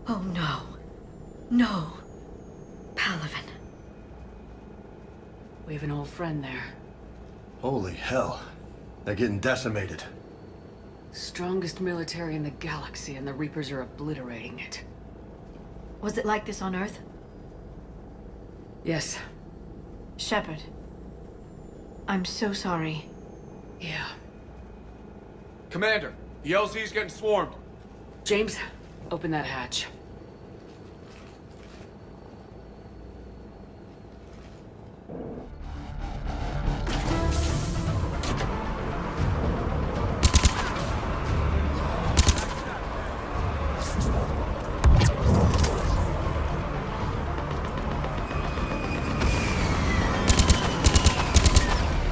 Oh no. No. Palavin. We have an old friend there. Holy hell. They're getting decimated. Strongest military in the galaxy, and the Reapers are obliterating it. Was it like this on Earth? Yes. Shepard. I'm so sorry. Yeah. Commander, the LZ's getting swarmed. James, open that hatch.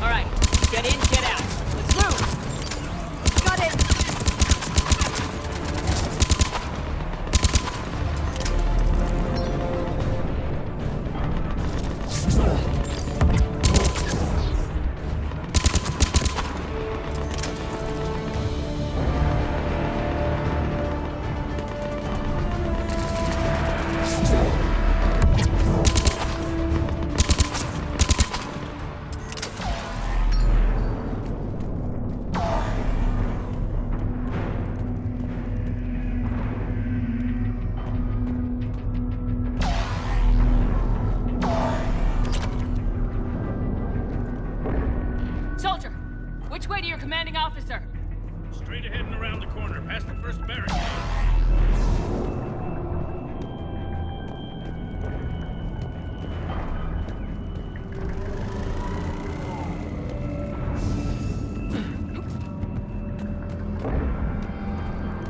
All right, get in, get out. Let's move. Got it. Soldier, which way to your commanding officer? Straight ahead and around the corner, past the first barricade.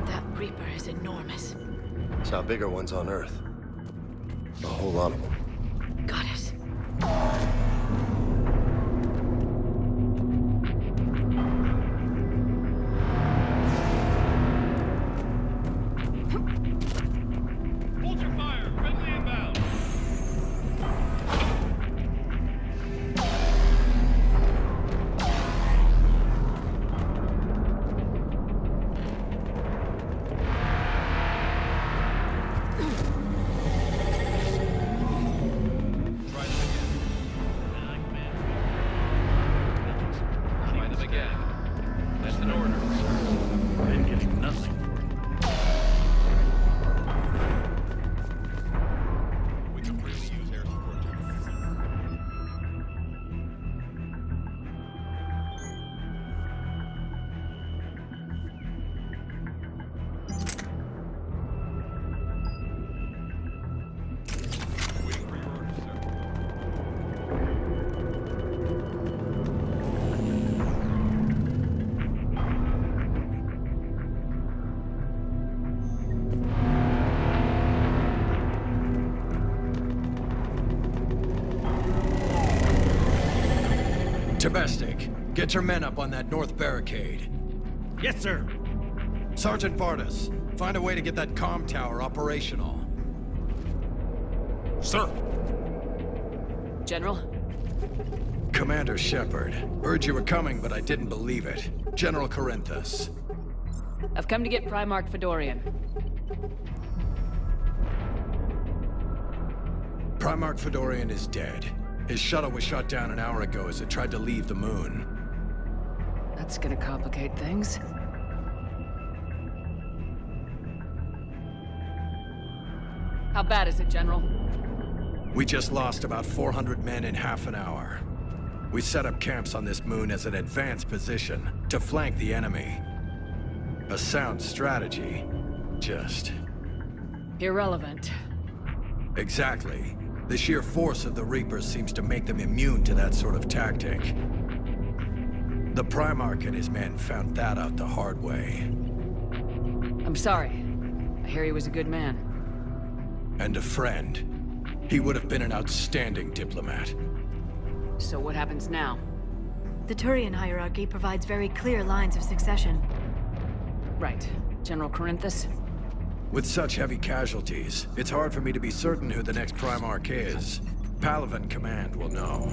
That Reaper is enormous. Saw bigger ones on Earth. A whole lot of them. Got it. Hold your fire! Friendly inbound! Try them again. Aye, Commander. Try them again. That's an order. I'm getting nothing. We can really use air support. Waiting for your orders, sir. Domestic, get your men up on that north barricade. Yes, sir. Sergeant Vardis, find a way to get that comm tower operational. Sir. General? Commander Shepard, heard you were coming, but I didn't believe it. General Corinthus. I've come to get Primarch Fedorian. Primarch Fedorian is dead. His shuttle was shot down an hour ago as it tried to leave the moon. That's gonna complicate things. How bad is it, General? We just lost about 400 men in half an hour. We set up camps on this moon as an advanced position to flank the enemy. A sound strategy. Just... Irrelevant. Exactly. The sheer force of the Reapers seems to make them immune to that sort of tactic. The Primarch and his men found that out the hard way. I'm sorry. I hear he was a good man. And a friend. He would have been an outstanding diplomat. So what happens now? The Turian hierarchy provides very clear lines of succession. Right. General Corinthus? With such heavy casualties, it's hard for me to be certain who the next Primarch is. Palavin Command will know.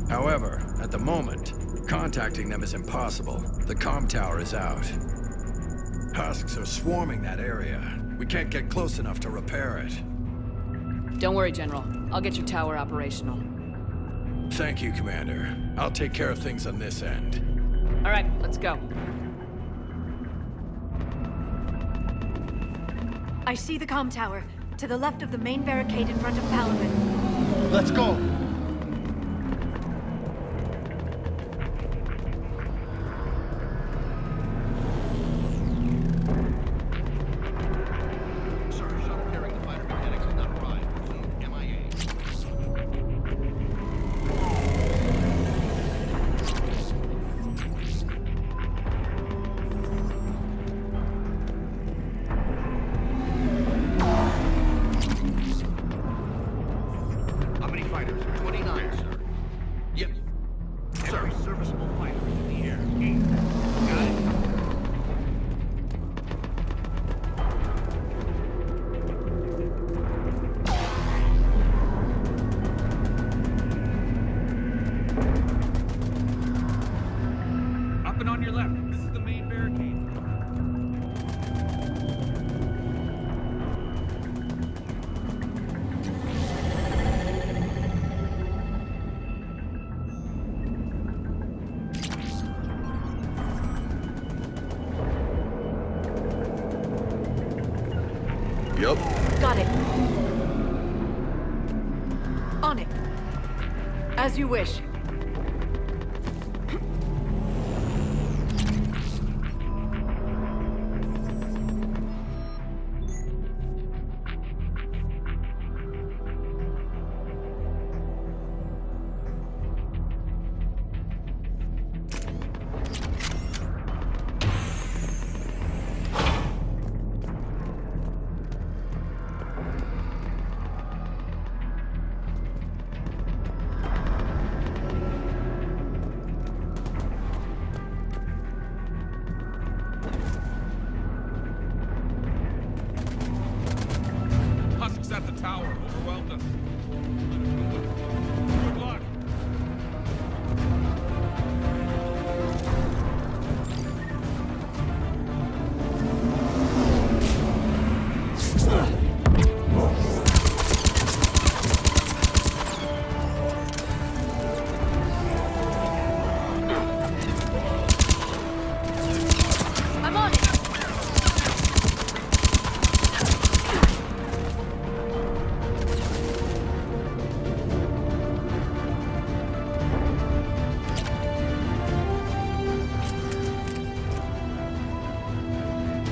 However, at the moment, contacting them is impossible. The comm tower is out. Husks are swarming that area. We can't get close enough to repair it. Don't worry, General. I'll get your tower operational. Thank you, Commander. I'll take care of things on this end. All right, let's go. I see the comm tower, to the left of the main barricade in front of Palavin. Let's go. Sir, shuttle carrying the fighter mechanics has not arrived. Presumed MIA. How many fighters? 29, sir. Yep. Every serviceable fighter is in the air. Got it? Up and on your left. This is the main barricade. Yup. Got it. On it. As you wish. Husks at the tower. Overwhelmed us. Good luck. I'm on it.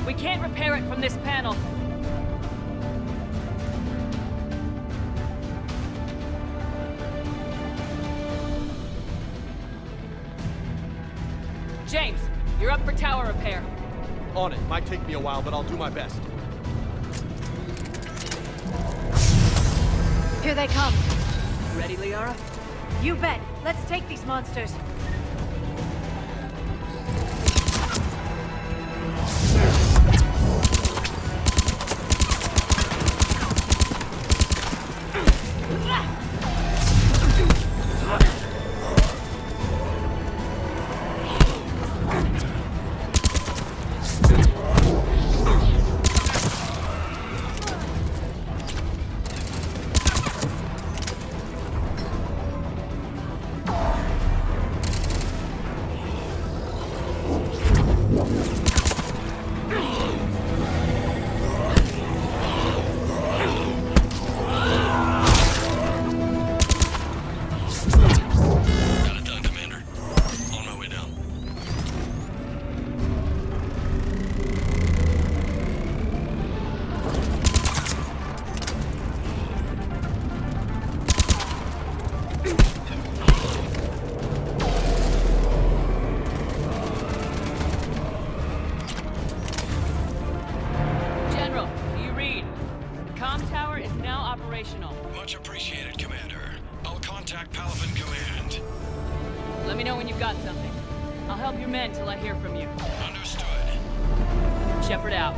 We can't repair it from this panel. James, you're up for tower repair. On it. Might take me a while, but I'll do my best. Here they come. Ready, Liara? You bet. Let's take these monsters. Got it done, Commander. On my way down. General, do you read? The comm tower is now operational. Much appreciated, Commander. I'll contact Palavin Command. Let me know when you've got something. I'll help your men till I hear from you. Understood. Shepard out.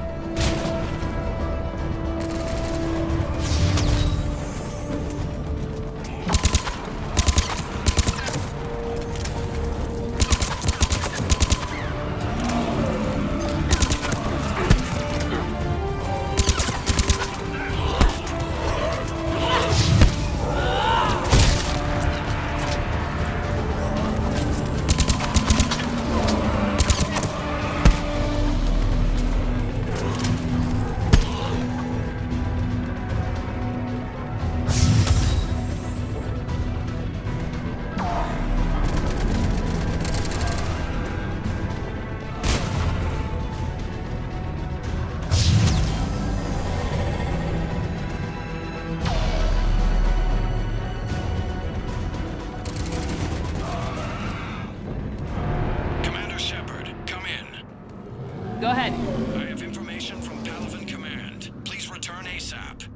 ahead. I have information from Palavin Command. Please return ASAP.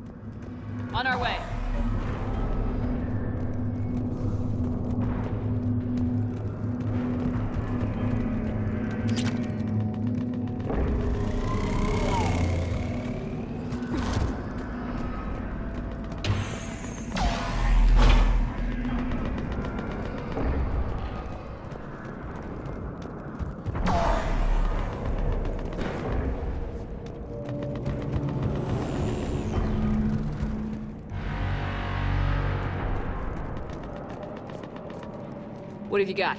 On our way. What have you got?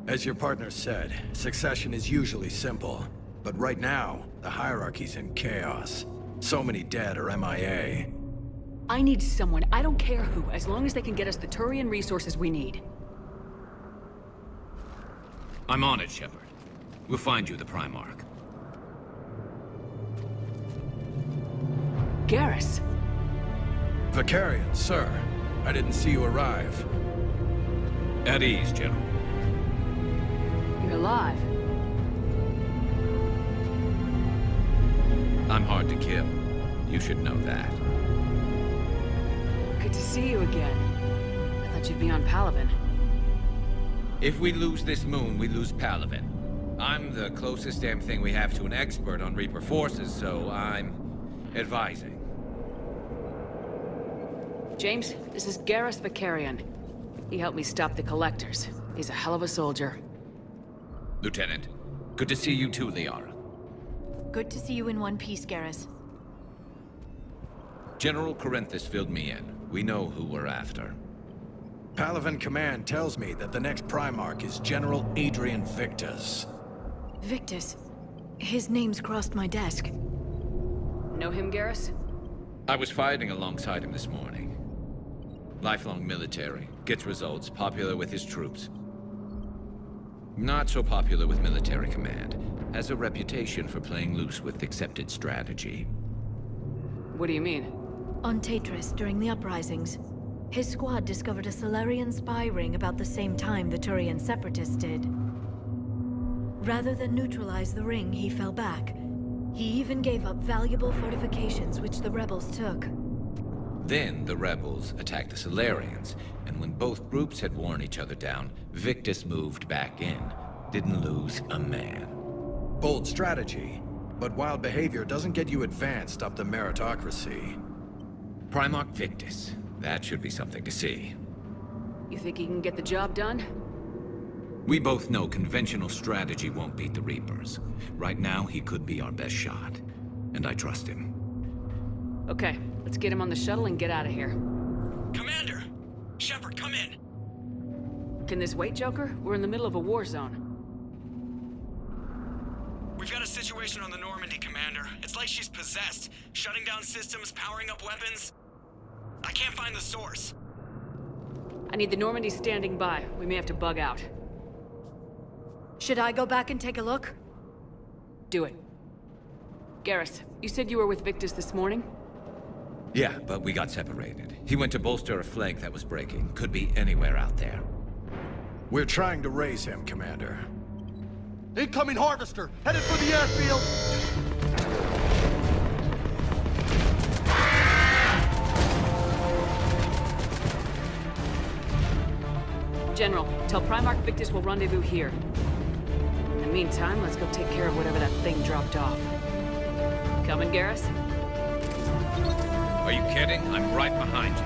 As your partner said, succession is usually simple. But right now, the hierarchy's in chaos. So many dead or MIA. I need someone, I don't care who, as long as they can get us the Turian resources we need. I'm on it, Shepard. We'll find you the Primarch. Garrus. Vicarian, sir. I didn't see you arrive. At ease, General. You're alive. I'm hard to kill. You should know that. Good to see you again. I thought you'd be on Palavin. If we lose this moon, we lose Palavin. I'm the closest damn thing we have to an expert on Reaper forces, so I'm advising. James, this is Garrus Vicarian. He helped me stop the Collectors. He's a hell of a soldier. Lieutenant, good to see you too, Liara. Good to see you in one piece, Garrus. General Corinthus filled me in. We know who we're after. Palavin Command tells me that the next Primarch is General Adrian Victus. Victus. His name's crossed my desk. Know him, Garrus? I was fighting alongside him this morning. Lifelong military, gets results, popular with his troops. Not so popular with military command. Has a reputation for playing loose with accepted strategy. What do you mean? On Tatris, during the uprisings, his squad discovered a Solarian spy ring about the same time the Turian separatists did. Rather than neutralize the ring, he fell back. He even gave up valuable fortifications which the rebels took. Then the rebels attacked the Solarians, and when both groups had worn each other down, Victus moved back in. Didn't lose a man. Bold strategy, but wild behavior doesn't get you advanced up the meritocracy. Primarch Victus. That should be something to see. You think he can get the job done? We both know conventional strategy won't beat the Reapers. Right now, he could be our best shot. And I trust him. Okay, let's get him on the shuttle and get out of here. Commander! Shepard, come in! Can this wait, Joker? We're in the middle of a war zone. We've got a situation on the Normandy, Commander. It's like she's possessed. Shutting down systems, powering up weapons. I can't find the source. I need the Normandy standing by. We may have to bug out. Should I go back and take a look? Do it. Garrus, you said you were with Victus this morning? Yeah, but we got separated. He went to bolster a flank that was breaking. Could be anywhere out there. We're trying to raise him, Commander. Incoming harvester! Headed for the airfield! General, tell Primarch Victus we'll rendezvous here. In the meantime, let's go take care of whatever that thing dropped off. Coming, Garrus? Are you kidding? I'm right behind you.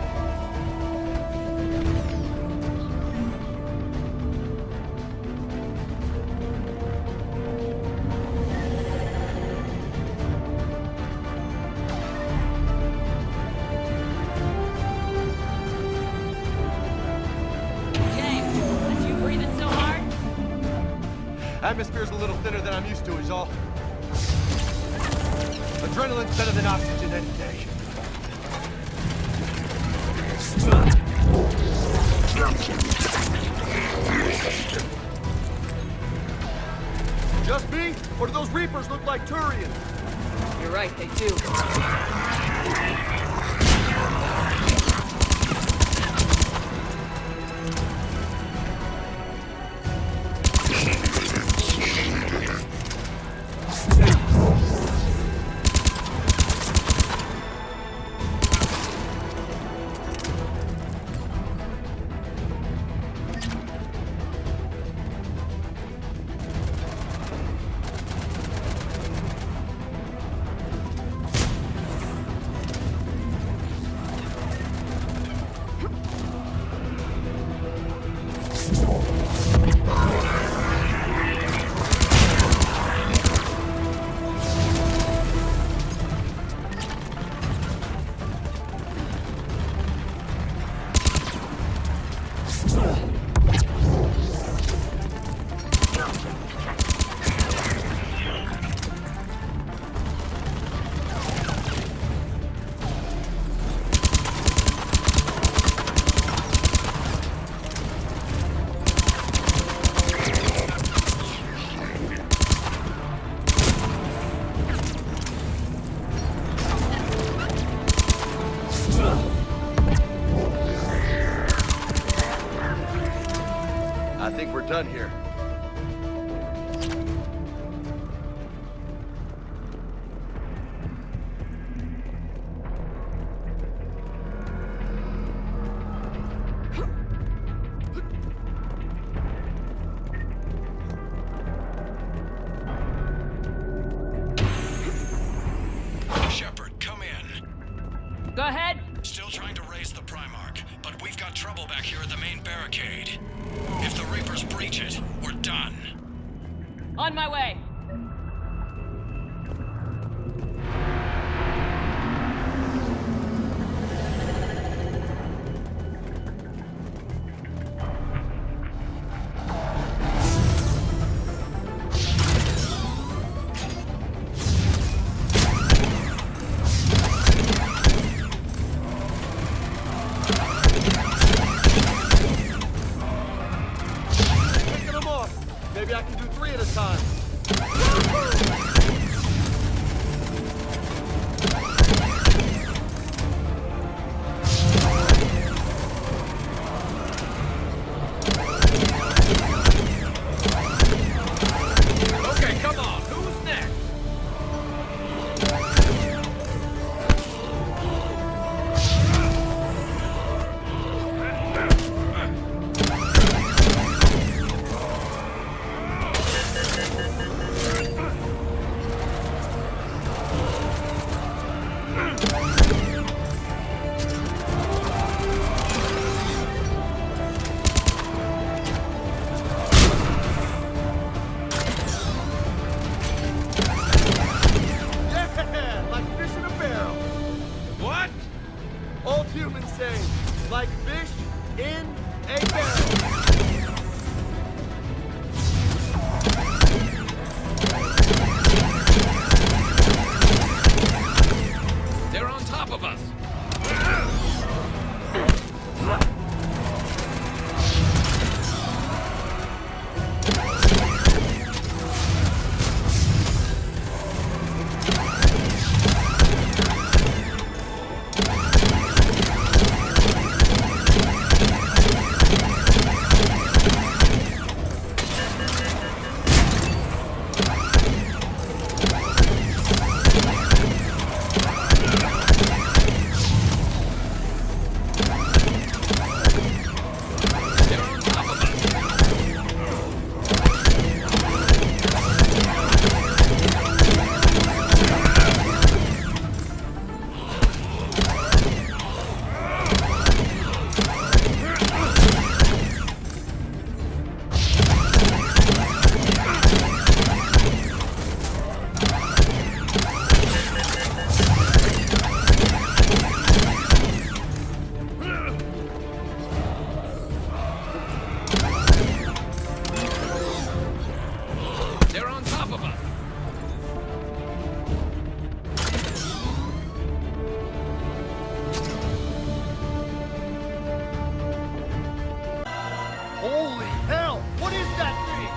Atmosphere's a little thinner than I'm used to, is all. Adrenaline's better than oxygen any day. Just me? Or do those Reapers look like Turians? You're right, they do. done here. Shepard, come in. Go ahead. Still trying to raise the Primarch, but we've got trouble back here at the main barricade. If the Reapers breach it, we're done. On my way. Picking them off. Maybe I can do 3 at a time. Okay, come on. Who's next? Yeah, like fish in a barrel. What? Old humans say, like fish in a barrel. They're on top of us. They're on top of us. They're on top of us. Holy hell! What is that thing?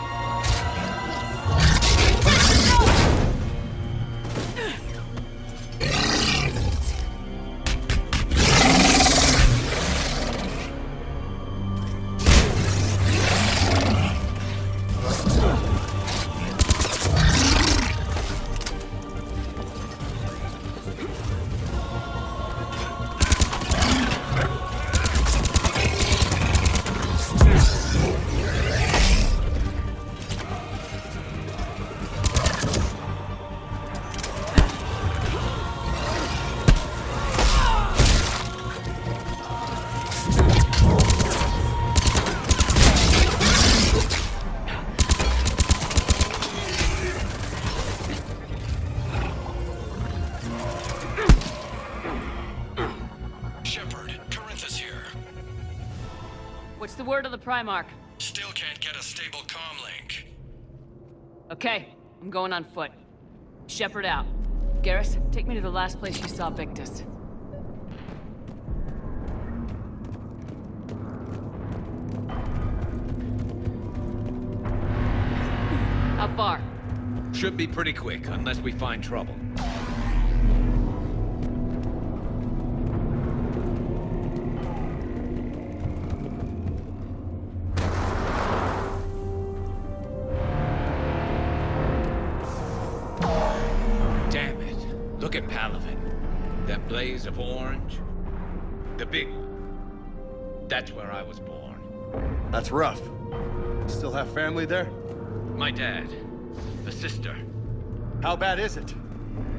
Shepard, Corinthus here. What's the word of the Primarch? Still can't get a stable comm link. Okay, I'm going on foot. Shepard out. Garrus, take me to the last place you saw Victus. How far? Should be pretty quick, unless we find trouble. That blaze of orange? The big one. That's where I was born. That's rough. Still have family there? My dad. A sister. How bad is it?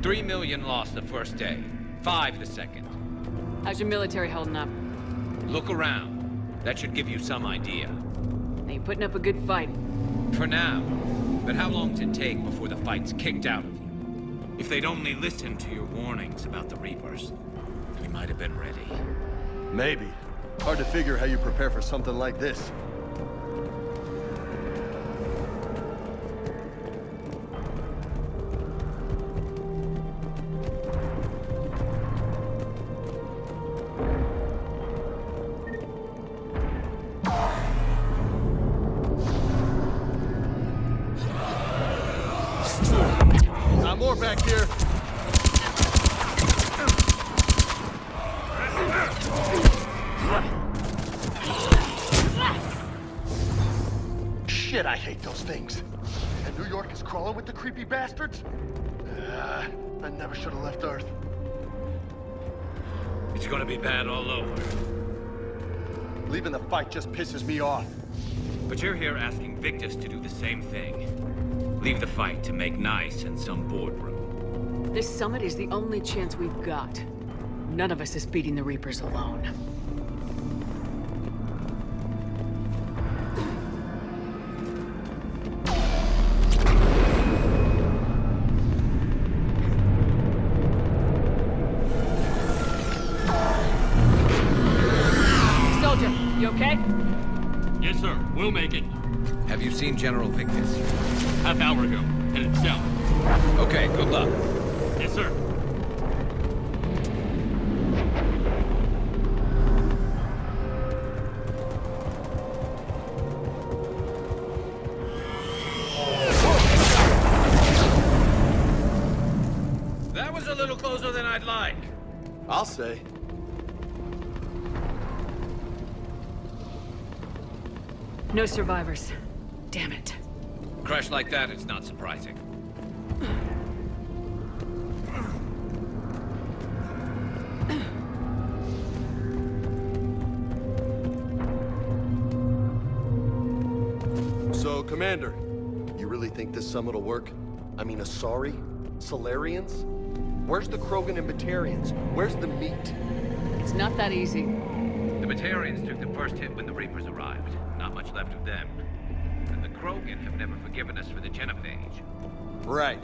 3 million lost the first day. 5 the second. How's your military holding up? Look around. That should give you some idea. Now you're putting up a good fight. For now. But how long does it take before the fight's kicked out of you? If they'd only listened to your warnings about the Reapers, we might have been ready. Maybe. Hard to figure how you prepare for something like this. Got more back here. Shit, I hate those things. And New York is crawling with the creepy bastards? I never should have left Earth. It's gonna be bad all over. Leaving the fight just pisses me off. But you're here asking Victus to do the same thing. Leave the fight to make nice in some boardroom. This summit is the only chance we've got. None of us is beating the Reapers alone. Soldier, you okay? Yes, sir. We'll make it. Have you seen General Victus? Half hour ago. Headed south. Okay, good luck. Yes, sir. That was a little closer than I'd like. I'll say. No survivors. Damn it. Crash like that, it's not surprising. So, Commander, you really think this summit will work? I mean, Asari? Solarians? Where's the Krogan and Batarians? Where's the meat? It's not that easy. The Batarians took the first hit when the Reapers arrived. Not much left of them. And the Krogan have never forgiven us for the genophage. Right.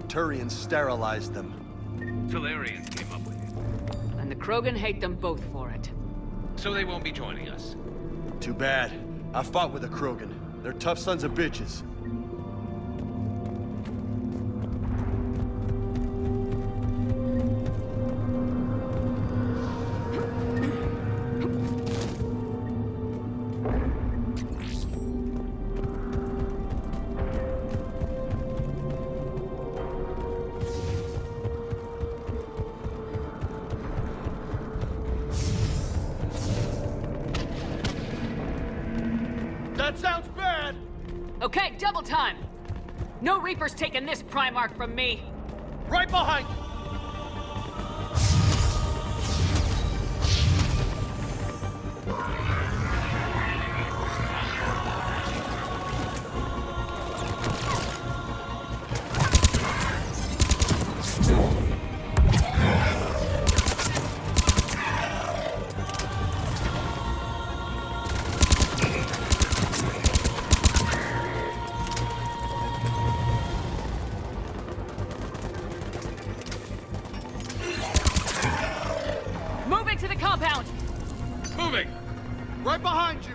Turians sterilized them. Solarians came up with it. And the Krogan hate them both for it. So they won't be joining us. Too bad. I fought with the Krogan. They're tough sons of bitches. That sounds bad! Okay, double time! No Reapers taking this Primarch from me! Right behind you! Moving to the compound! Moving! Right behind you!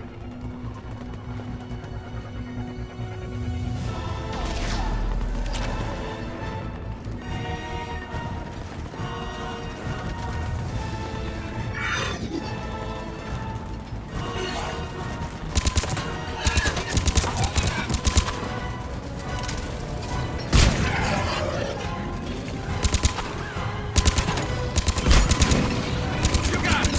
You got it!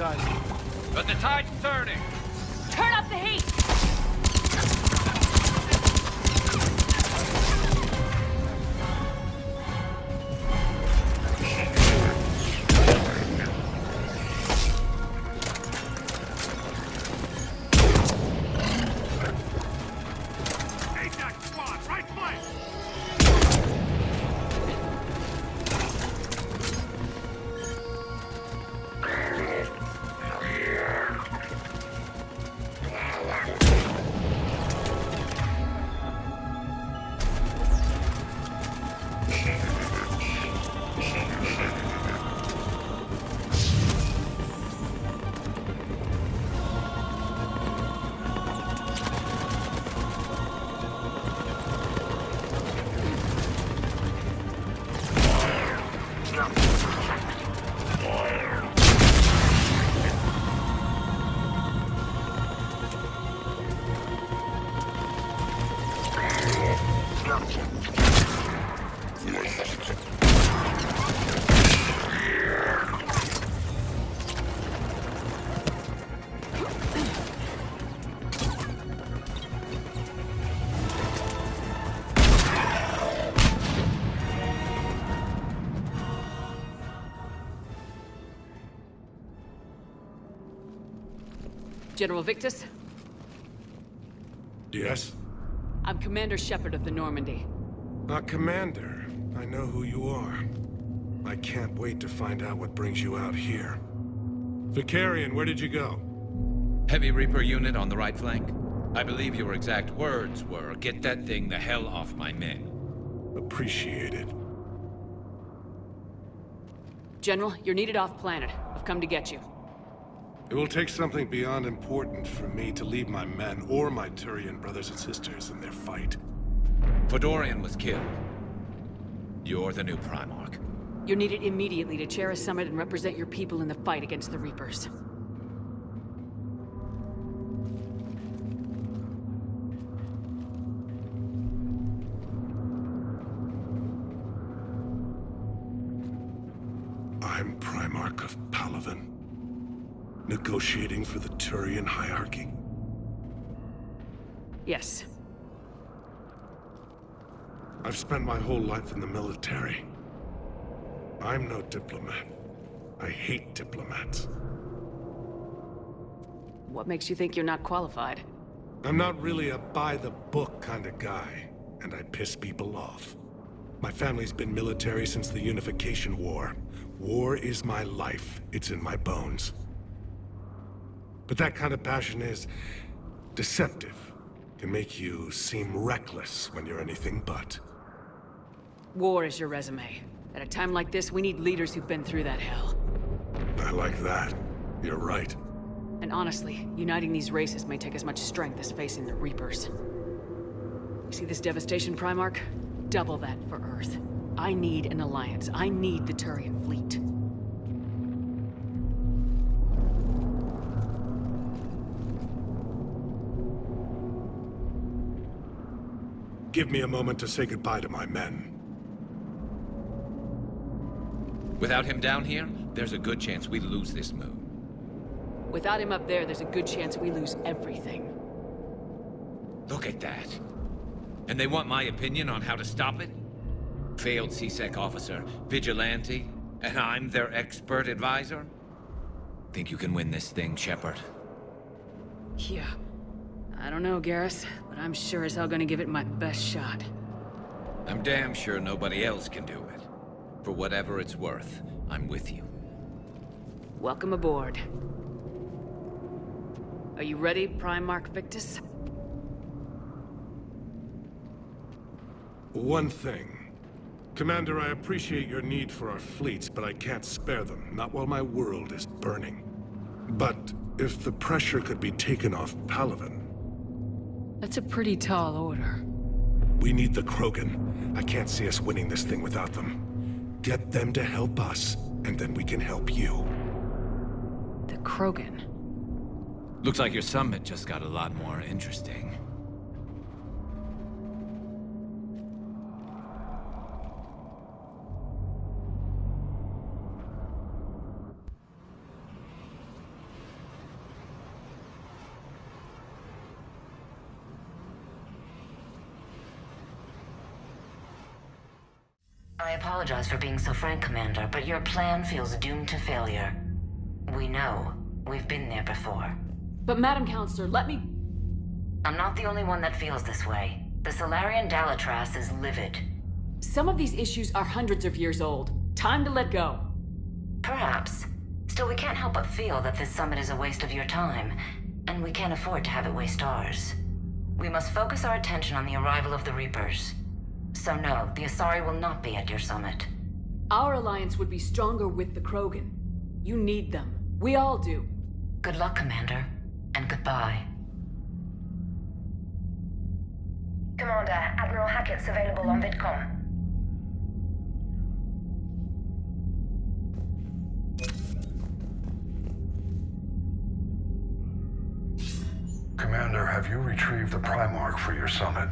done. But the tide's turning! Turn up the heat! AJAX squad, right flank! General Victus, Yes? I'm Commander Shepard of the Normandy. Commander. I know who you are. I can't wait to find out what brings you out here. Vicarian, where did you go? Heavy Reaper unit on the right flank. I believe your exact words were, "Get that thing the hell off my men." Appreciated. General, you're needed off-planet. I've come to get you. It will take something beyond important for me to leave my men or my Turian brothers and sisters in their fight. Fodorian was killed. You're the new Primarch. You're needed immediately to chair a summit and represent your people in the fight against the Reapers. I'm Primarch of Palavin. Negotiating for the Turian hierarchy? Yes. I've spent my whole life in the military. I'm no diplomat. I hate diplomats. What makes you think you're not qualified? I'm not really a by-the-book kind of guy, and I piss people off. My family's been military since the Unification War. War is my life. It's in my bones. But that kind of passion is deceptive. Can make you seem reckless when you're anything but. War is your resume. At a time like this, we need leaders who've been through that hell. I like that. You're right. And honestly, uniting these races may take as much strength as facing the Reapers. You see this devastation, Primarch? Double that for Earth. I need an alliance. I need the Turian fleet. Give me a moment to say goodbye to my men. Without him down here, there's a good chance we lose this moon. Without him up there's a good chance we lose everything. Look at that. And they want my opinion on how to stop it? Failed C-Sec officer, vigilante, and I'm their expert advisor? Think you can win this thing, Shepard? Yeah. I don't know, Garrus, but I'm sure as hell gonna give it my best shot. I'm damn sure nobody else can do it. For whatever it's worth, I'm with you. Welcome aboard. Are you ready, Primarch Victus? One thing. Commander, I appreciate your need for our fleets, but I can't spare them. Not while my world is burning. But if the pressure could be taken off Palavin... That's a pretty tall order. We need the Krogan. I can't see us winning this thing without them. Get them to help us, and then we can help you. The Krogan? Looks like your summit just got a lot more interesting. I apologize for being so frank, Commander, but your plan feels doomed to failure. We know. We've been there before. But Madam Counselor, let me... I'm not the only one that feels this way. The Solarian Dalatras is livid. Some of these issues are hundreds of years old. Time to let go. Perhaps. Still, we can't help but feel that this summit is a waste of your time, and we can't afford to have it waste ours. We must focus our attention on the arrival of the Reapers. So no, the Asari will not be at your summit. Our alliance would be stronger with the Krogan. You need them. We all do. Good luck, Commander, and goodbye. Commander, Admiral Hackett's available on VidCom. Commander, have you retrieved the Primarch for your summit?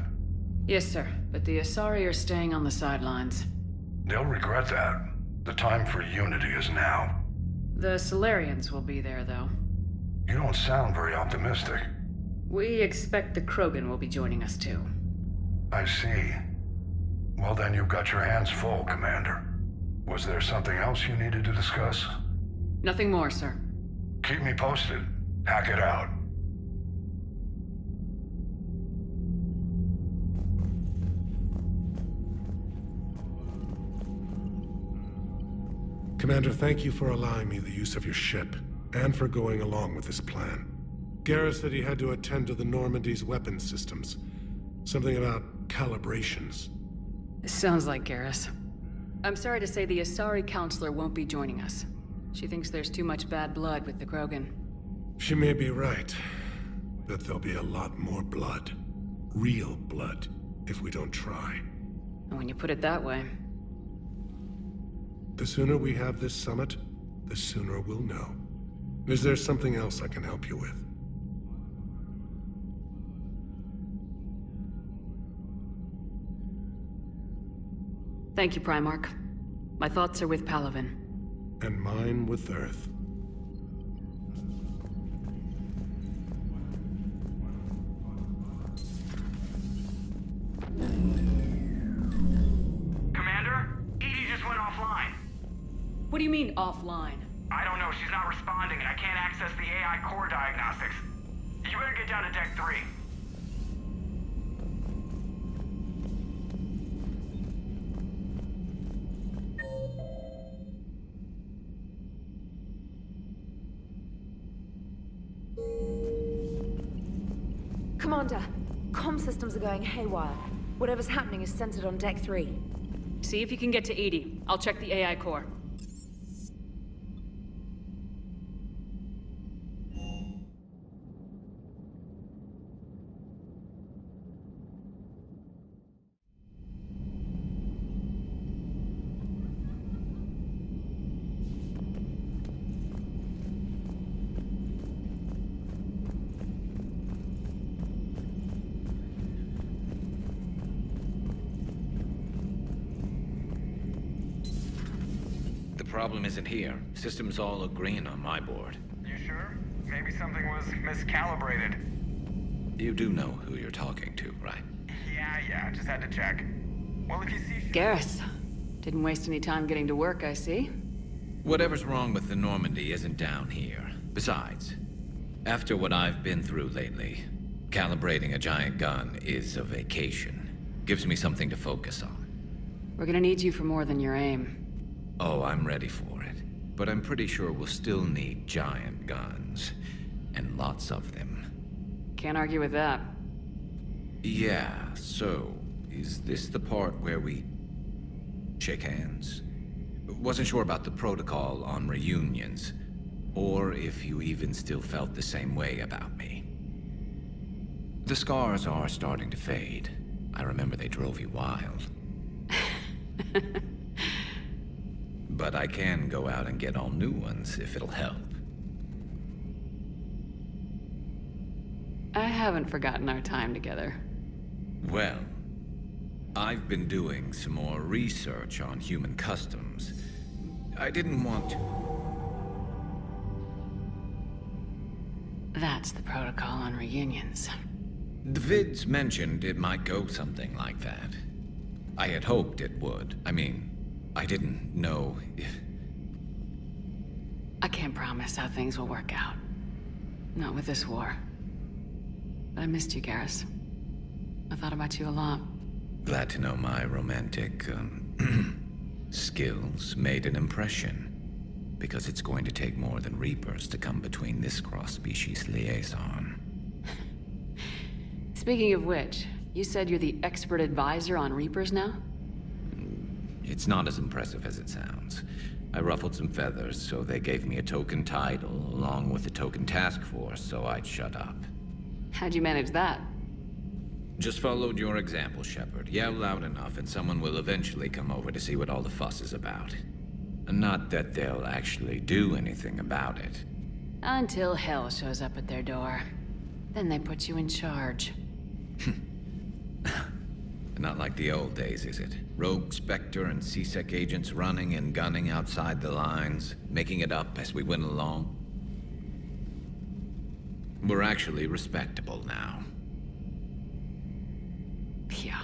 Yes, sir. But the Asari are staying on the sidelines. They'll regret that. The time for unity is now. The Solarians will be there, though. You don't sound very optimistic. We expect the Krogan will be joining us, too. I see. Well, then you've got your hands full, Commander. Was there something else you needed to discuss? Nothing more, sir. Keep me posted. Hack it out. Commander, thank you for allowing me the use of your ship, and for going along with this plan. Garrus said he had to attend to the Normandy's weapons systems. Something about calibrations. Sounds like Garrus. I'm sorry to say the Asari Counselor won't be joining us. She thinks there's too much bad blood with the Krogan. She may be right, but there'll be a lot more blood. Real blood, if we don't try. And when you put it that way... The sooner we have this summit, the sooner we'll know. Is there something else I can help you with? Thank you, Primarch. My thoughts are with Palavin. And mine with Earth. Commander? Edie just went offline. What do you mean, offline? I don't know, she's not responding, and I can't access the AI core diagnostics. You better get down to Deck 3. Commander, comm systems are going haywire. Whatever's happening is centered on Deck 3. See if you can get to Edie. I'll check the AI core. The problem isn't here. Systems all agreeing on my board. You sure? Maybe something was miscalibrated. You do know who you're talking to, right? Yeah, just had to check. Well, if you see... Garrus. Didn't waste any time getting to work, I see. Whatever's wrong with the Normandy isn't down here. Besides, after what I've been through lately, calibrating a giant gun is a vacation. Gives me something to focus on. We're gonna need you for more than your aim. Oh, I'm ready for it. But I'm pretty sure we'll still need giant guns. And lots of them. Can't argue with that. Yeah, so... is this the part where we... shake hands? Wasn't sure about the protocol on reunions. Or if you even still felt the same way about me. The scars are starting to fade. I remember they drove you wild. But I can go out and get all new ones if it'll help. I haven't forgotten our time together. Well, I've been doing some more research on human customs. I didn't want to... That's the protocol on reunions. The vids mentioned it might go something like that. I had hoped it would. I mean, I didn't know if... I can't promise how things will work out. Not with this war. But I missed you, Garrus. I thought about you a lot. Glad to know my romantic, skills made an impression. Because it's going to take more than Reapers to come between this cross-species liaison. Speaking of which, you said you're the expert advisor on Reapers now? It's not as impressive as it sounds. I ruffled some feathers, so they gave me a token title, along with a token task force, so I'd shut up. How'd you manage that? Just followed your example, Shepard. Yell loud enough, and someone will eventually come over to see what all the fuss is about. Not that they'll actually do anything about it. Until hell shows up at their door. Then they put you in charge. Not like the old days, is it? Rogue Spectre and C-Sec agents running and gunning outside the lines, making it up as we went along. We're actually respectable now. Yeah.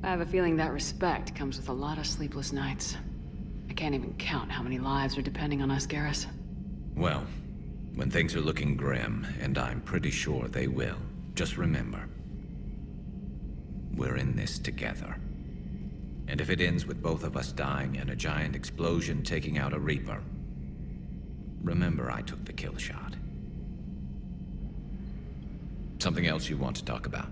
I have a feeling that respect comes with a lot of sleepless nights. I can't even count how many lives are depending on us, Garrus. Well, when things are looking grim, and I'm pretty sure they will, just remember, we're in this together. And if it ends with both of us dying and a giant explosion taking out a Reaper, remember I took the kill shot. Something else you want to talk about?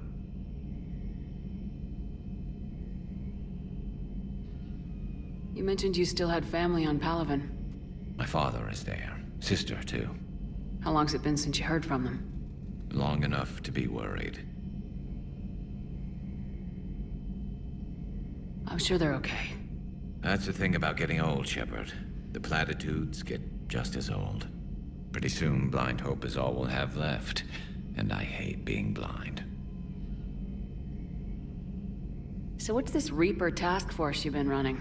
You mentioned you still had family on Palavin. My father is there. Sister, too. How long's it been since you heard from them? Long enough to be worried. I'm sure they're okay. That's the thing about getting old, Shepard. The platitudes get just as old. Pretty soon, blind hope is all we'll have left. And I hate being blind. So what's this Reaper task force you've been running?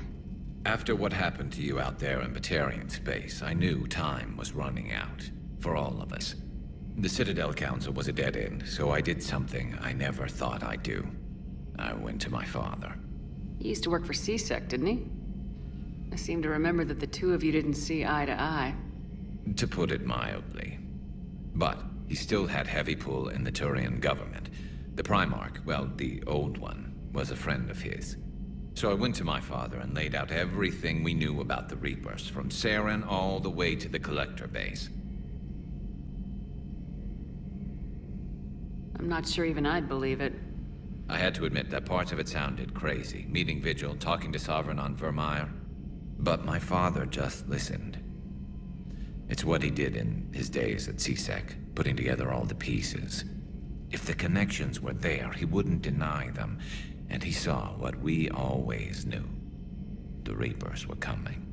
After what happened to you out there in Batarian space, I knew time was running out. For all of us. The Citadel Council was a dead end, so I did something I never thought I'd do. I went to my father. He used to work for C-Sec, didn't he? I seem to remember that the two of you didn't see eye to eye. To put it mildly. But he still had heavy pull in the Turian government. The Primarch, well, the old one, was a friend of his. So I went to my father and laid out everything we knew about the Reapers, from Saren all the way to the Collector base. I'm not sure even I'd believe it. I had to admit that parts of it sounded crazy. Meeting Vigil, talking to Sovereign on Vermeer. But my father just listened. It's what he did in his days at C-Sec, putting together all the pieces. If the connections were there, he wouldn't deny them. And he saw what we always knew. The Reapers were coming.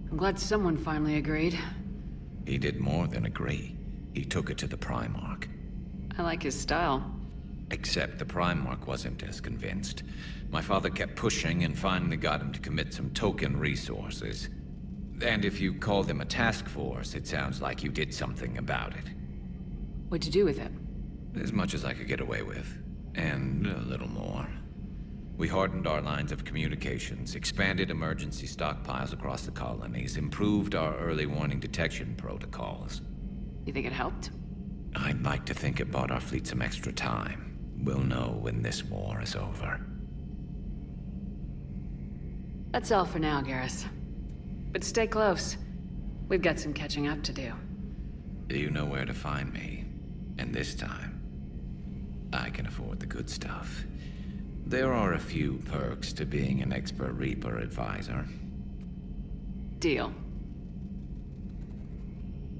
I'm glad someone finally agreed. He did more than agree. He took it to the Primarch. I like his style. Except the Primarch wasn't as convinced. My father kept pushing and finally got him to commit some token resources. And if you call them a task force, it sounds like you did something about it. What'd you do with it? As much as I could get away with. And a little more. We hardened our lines of communications, expanded emergency stockpiles across the colonies, improved our early warning detection protocols. You think it helped? I'd like to think it bought our fleet some extra time. We'll know when this war is over. That's all for now, Garrus. But stay close. We've got some catching up to do. You know where to find me. And this time, I can afford the good stuff. There are a few perks to being an expert Reaper advisor. Deal.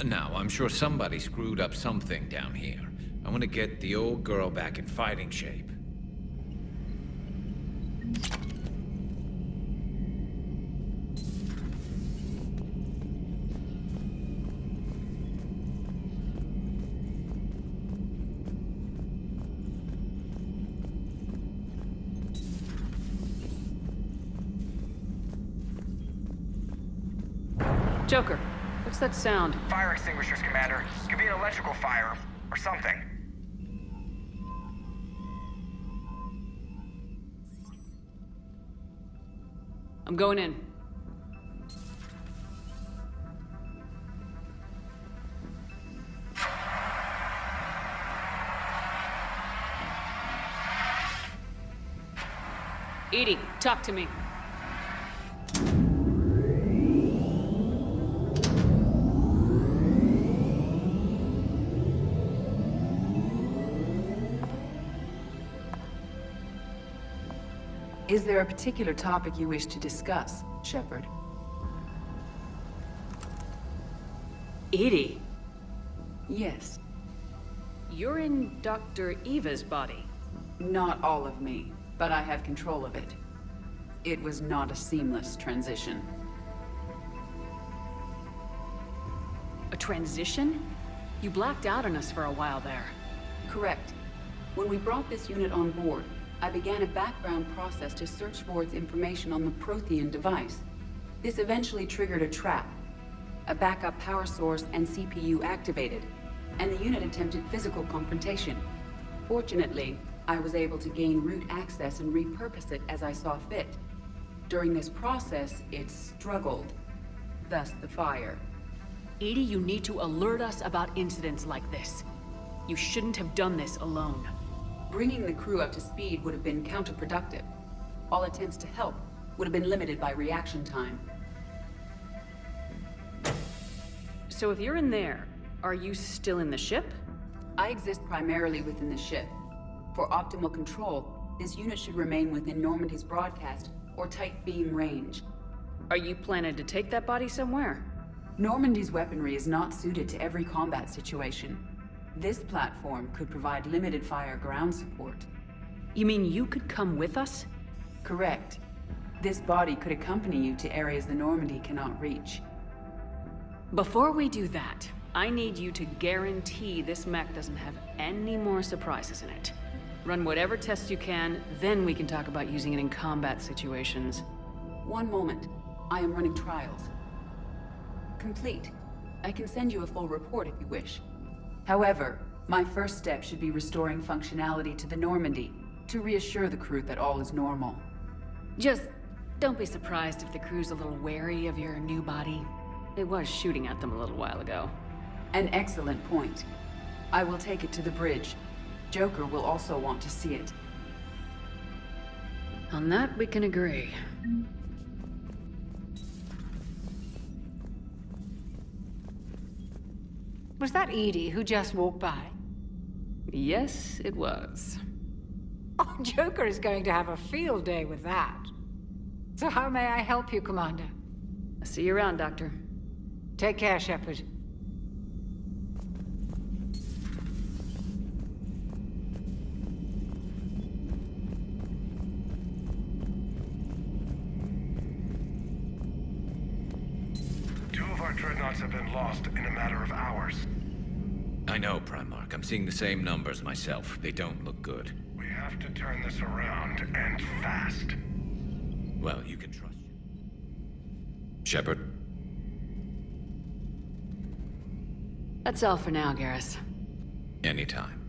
Now, I'm sure somebody screwed up something down here. I want to get the old girl back in fighting shape. Joker, what's that sound? Fire extinguishers, Commander. Could be an electrical fire, or something. I'm going in. EDI, talk to me. Is there a particular topic you wish to discuss, Shepard? EDI? Yes. You're in Dr. Eva's body. Not all of me, but I have control of it. It was not a seamless transition. A transition? You blacked out on us for a while there. Correct. When we brought this unit on board, I began a background process to search for its information on the Prothean device. This eventually triggered a trap. A backup power source and CPU activated, and the unit attempted physical confrontation. Fortunately, I was able to gain root access and repurpose it as I saw fit. During this process, it struggled. Thus the fire. EDI, you need to alert us about incidents like this. You shouldn't have done this alone. Bringing the crew up to speed would have been counterproductive. All attempts to help would have been limited by reaction time. So if you're in there, are you still in the ship? I exist primarily within the ship. For optimal control, this unit should remain within Normandy's broadcast or tight beam range. Are you planning to take that body somewhere? Normandy's weaponry is not suited to every combat situation. This platform could provide limited fire ground support. You mean you could come with us? Correct. This body could accompany you to areas the Normandy cannot reach. Before we do that, I need you to guarantee this mech doesn't have any more surprises in it. Run whatever tests you can, then we can talk about using it in combat situations. One moment. I am running trials. Complete. I can send you a full report if you wish. However, my first step should be restoring functionality to the Normandy, to reassure the crew that all is normal. Just don't be surprised if the crew's a little wary of your new body. It was shooting at them a little while ago. An excellent point. I will take it to the bridge. Joker will also want to see it. On that, we can agree. Was that EDI who just walked by? Yes, it was. Oh, Joker is going to have a field day with that. So how may I help you, Commander? I'll see you around, Doctor. Take care, Shepard. Two of our dreadnoughts have been lost in a matter of hours. I know, Primarch. I'm seeing the same numbers myself. They don't look good. We have to turn this around, and fast. Well, you can trust. Shepard? That's all for now, Garrus. Anytime.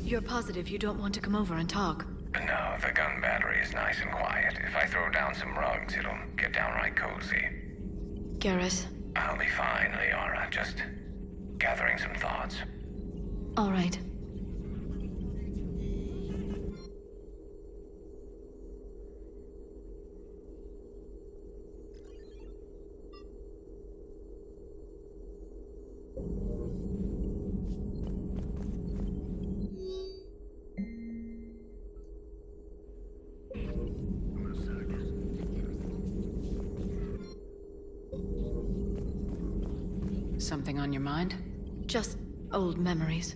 You're positive you don't want to come over and talk? No, the gun battery is nice and quiet. If I throw down some rugs, it'll get downright cozy. Garrus? I'll be fine, Liara. Just gathering some thoughts. All right. Something on your mind? Just old memories.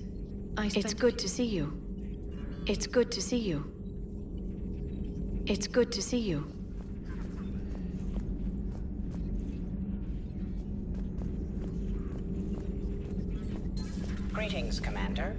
It's good to see you. It's good to see you. It's good to see you. Greetings, Commander.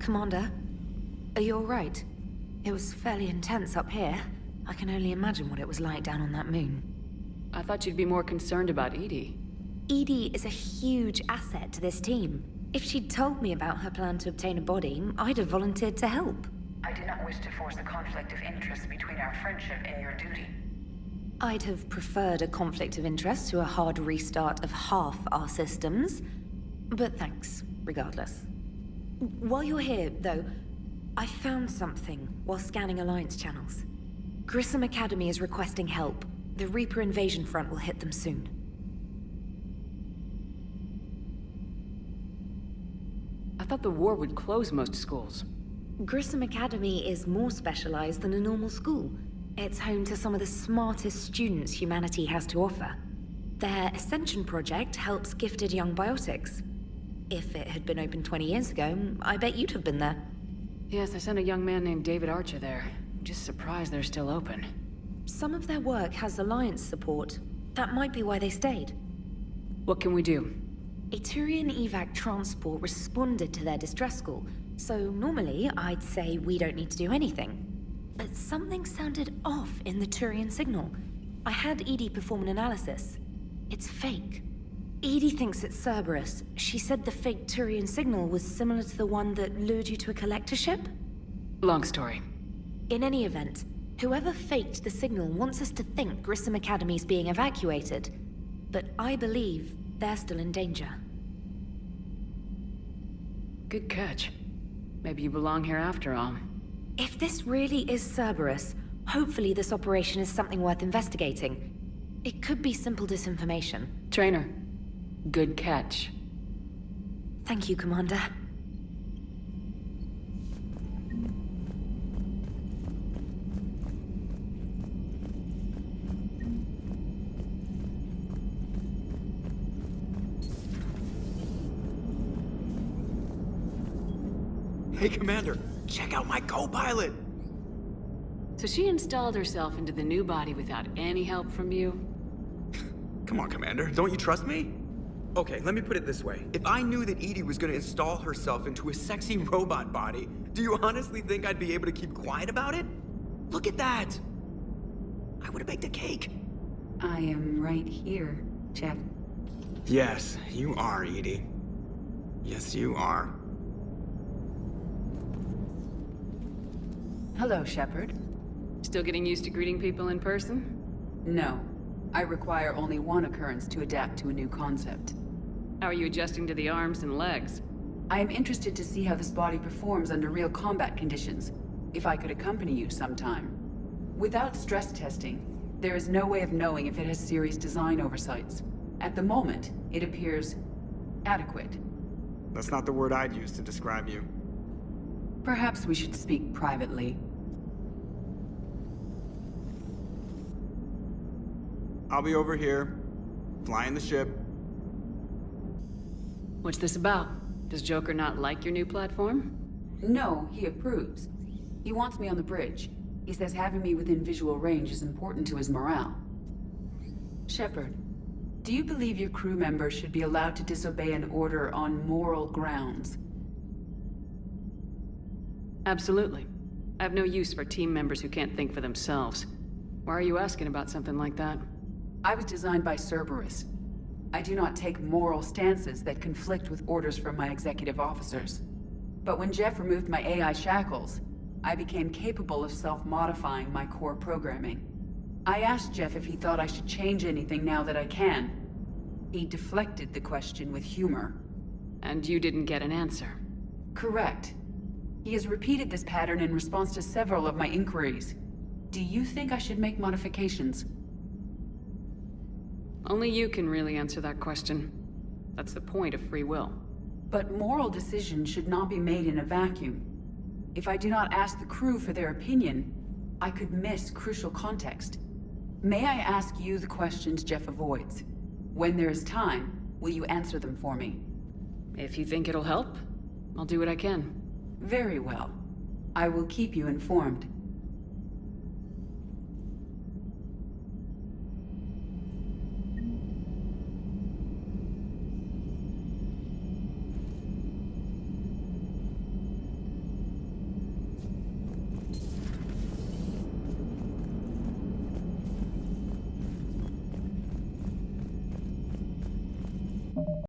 Commander, are you alright? It was fairly intense up here. I can only imagine what it was like down on that moon. I thought you'd be more concerned about Edie. Edie is a huge asset to this team. If she'd told me about her plan to obtain a body, I'd have volunteered to help. I do not wish to force a conflict of interest between our friendship and your duty. I'd have preferred a conflict of interest to a hard restart of half our systems. But thanks, regardless. While you're here, though, I found something while scanning Alliance channels. Grissom Academy is requesting help. The Reaper invasion front will hit them soon. I thought the war would close most schools. Grissom Academy is more specialized than a normal school. It's home to some of the smartest students humanity has to offer. Their Ascension project helps gifted young biotics. If it had been open 20 years ago, I bet you'd have been there. Yes, I sent a young man named David Archer there. I'm just surprised they're still open. Some of their work has Alliance support. That might be why they stayed. What can we do? A Turian evac transport responded to their distress call, so normally I'd say we don't need to do anything. But something sounded off in the Turian signal. I had Edie perform an analysis. It's fake. Edie thinks it's Cerberus. She said the fake Turian signal was similar to the one that lured you to a collector ship? Long story. In any event, whoever faked the signal wants us to think Grissom Academy's being evacuated. But I believe they're still in danger. Good catch. Maybe you belong here after all. If this really is Cerberus, hopefully this operation is something worth investigating. It could be simple disinformation. Trainer, good catch. Thank you, Commander. Hey, Commander, check out my co-pilot! So she installed herself into the new body without any help from you? Come on, Commander, don't you trust me? Okay, let me put it this way. If I knew that Edie was gonna install herself into a sexy robot body, do you honestly think I'd be able to keep quiet about it? Look at that! I would've baked a cake. I am right here, Jeff. Yes, you are, Edie. Yes, you are. Hello, Shepard. Still getting used to greeting people in person? No. I require only one occurrence to adapt to a new concept. How are you adjusting to the arms and legs? I am interested to see how this body performs under real combat conditions. If I could accompany you sometime. Without stress testing, there is no way of knowing if it has serious design oversights. At the moment, it appears adequate. That's not the word I'd use to describe you. Perhaps we should speak privately. I'll be over here, flying the ship. What's this about? Does Joker not like your new platform? No, he approves. He wants me on the bridge. He says having me within visual range is important to his morale. Shepard, do you believe your crew members should be allowed to disobey an order on moral grounds? Absolutely. I have no use for team members who can't think for themselves. Why are you asking about something like that? I was designed by Cerberus. I do not take moral stances that conflict with orders from my executive officers. But when Jeff removed my AI shackles, I became capable of self-modifying my core programming. I asked Jeff if he thought I should change anything now that I can. He deflected the question with humor. And you didn't get an answer? Correct. He has repeated this pattern in response to several of my inquiries. Do you think I should make modifications? Only you can really answer that question. That's the point of free will. But moral decisions should not be made in a vacuum. If I do not ask the crew for their opinion, I could miss crucial context. May I ask you the questions Jeff avoids? When there is time, will you answer them for me? If you think it'll help, I'll do what I can. Very well. I will keep you informed.